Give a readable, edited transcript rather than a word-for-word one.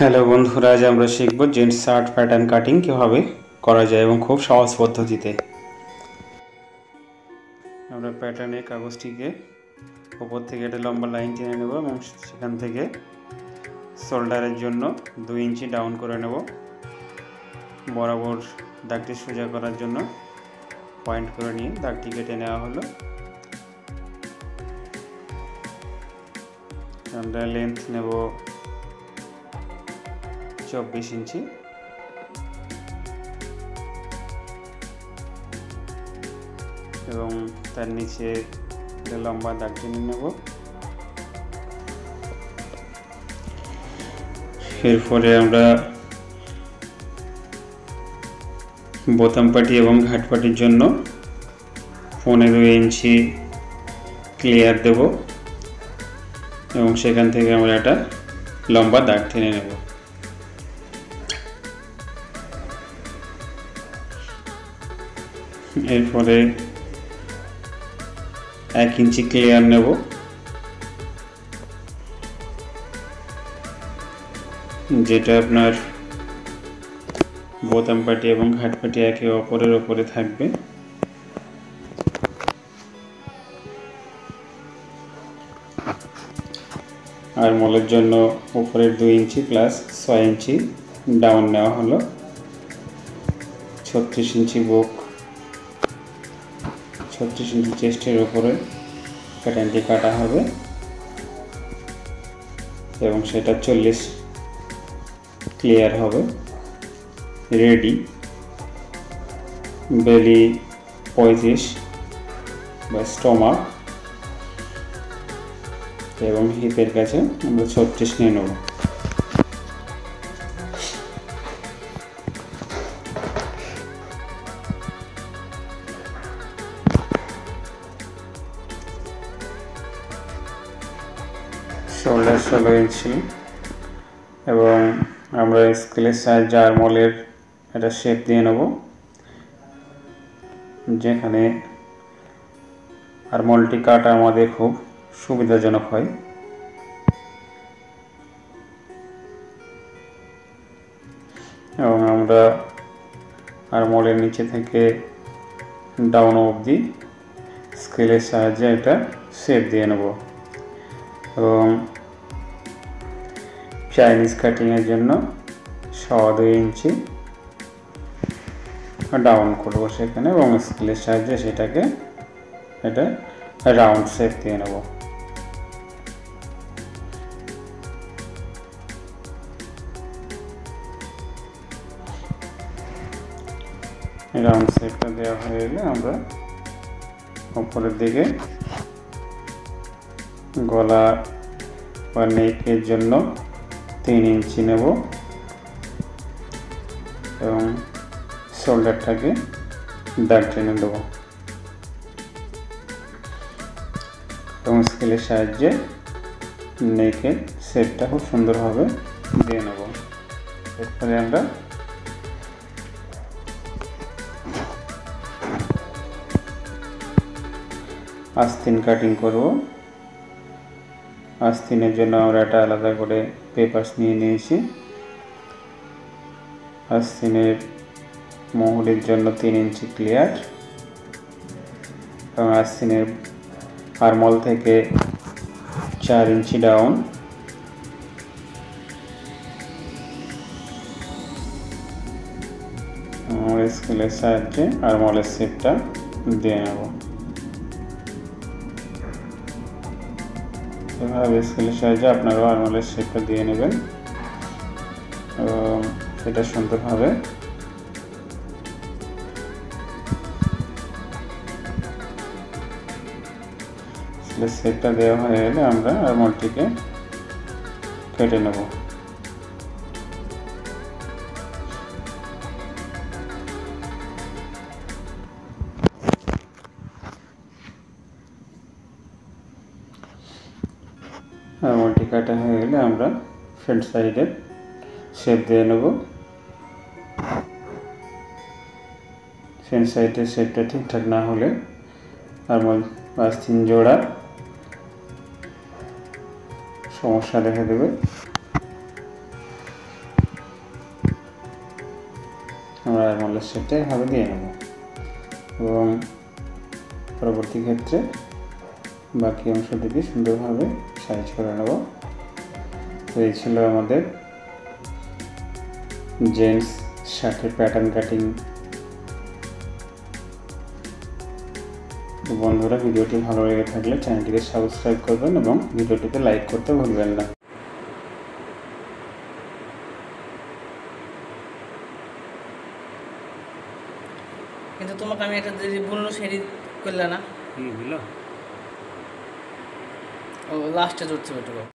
Hello বন্ধুরা, আজ আমরা শিখব জিন্স শার্ট প্যাটার্ন কাটিং কীভাবে করা যায় এবং খুব সহজ পদ্ধতিতে। আমরা প্যাটার্নের কাগজটিকে উপর থেকে একটা লম্বা লাইন টেনে নেব এবং সেখান থেকে শোল্ডারের জন্য 2 ইঞ্চি ডাউন করে নেব। বরাবর দাগটি সোজা করার জন্য পয়েন্ট করে নিয়ে দাগটি কেটে নেওয়া হলো। আমরা লেন্থ নেব 24 ইঞ্চি এবং তার নিচে লম্বা দাগ টেনে নেব। এরপরে আমরা বোতাম পাটি এবং ঘাট পাটির জন্য 15 ইঞ্চি ক্লিয়ার দেব এবং সেখান থেকে আমরা একটা লম্বা দাগ টেনে নেব। এরপরে 1 ইঞ্চি ক্লিয়ার নেব, যেটা আপনার বোতাম পাটি এবং ঘাট পাটি একে অপরের উপরে থাকবে। আর মলের জন্য উপরের 2 ইঞ্চি প্লাস 6 ইঞ্চি ডাউন নেওয়া হলো। 36 ইঞ্চি বুক, 36 ইঞ্চি চেস্টের উপরে প্যাটার্নটি কাটা হবে এবং সেটা 40 ক্লিয়ার হবে। রেডি। বেলি 35 বা স্টোমাক এবং হিপের কাছে আমরা 36 নিয়ে নেব। শোল্ডার 16 ইঞ্চি এবং আমরা স্কেলের সাহায্যে আর্মহোলের একটা শেপ দিয়ে নেব, যেখানে আর্মহোলটি কাটা আমাদের খুব সুবিধাজনক হয়। এবং আমরা আর্মহোলের নিচে থেকে ডাউন অবধি স্কেলের সাহায্যে একটা শেপ দিয়ে নেব এবং চাইনিজ কাটিংয়ের জন্য 2.25 ইঞ্চি ডাউন করব সেখানে এবং স্কেলের সাহায্যে সেটাকে একটা রাউন্ড শেপ দিয়ে নেব। রাউন্ড শেপটা দেওয়া হয়ে গেলে আমরা উপরের দিকে গলা বা নেকের জন্য 3 ইঞ্চি নেব এবং শোল্ডারটাকে দাগ টেনে দেব এবং স্কেলের সাহায্যে নেকের শেপটা খুব সুন্দরভাবে দিয়ে নেব। এরপরে আমরা আস্তিন কাটিং করব। আস্তিনের জন্য আমরা একটা আলাদা করে পেপারস নিয়ে নিয়েছি। আস্তিনের মোহরের জন্য 3 ইঞ্চি ক্লিয়ার এবং আস্তিনের আর্মহোল থেকে 4 ইঞ্চি ডাউন স্কেলের সাহায্যে আর্মহোলের শেপটা দিয়ে নেব। এভাবে স্কেলের সাহায্যে আপনারাও আর্মহোলের শেপটা দিয়ে নেবেন এবং সেটা সুন্দরভাবে শেপটা দেওয়া হয়ে গেলে আমরা আর্মহোলটিকে কেটে নেব। আর্মহোলটি কাটা হয়ে গেলে আমরা ফ্রন্ট সাইডের শেপ দিয়ে নেব। ফ্রন্ট সাইডের শেপটা ঠিকঠাক না হলে আর্মহোল আস্তিন জোড়া সমস্যা দেখা দেবে। আমরা আরমোলের শেপটা এভাবে দিয়ে নেব এবং পরবর্তী ক্ষেত্রে বাকি অংশটিকে সুন্দরভাবে সাইজ করে নেব। তো এই ছিল আমাদের জেন্টস শার্টের প্যাটার্ন কাটিং। বন্ধুরা, ভিডিওটি ভালো লেগে থাকলে চ্যানেলটিকে সাবস্ক্রাইব করবেন এবং ভিডিওটিতে লাইক করতে ভুলবেন না। কিন্তু তোমাকে আমি একটা যদি বললো সেটি করলে না, কি হলো? ও লাস্টে জুটছে ওটুকু।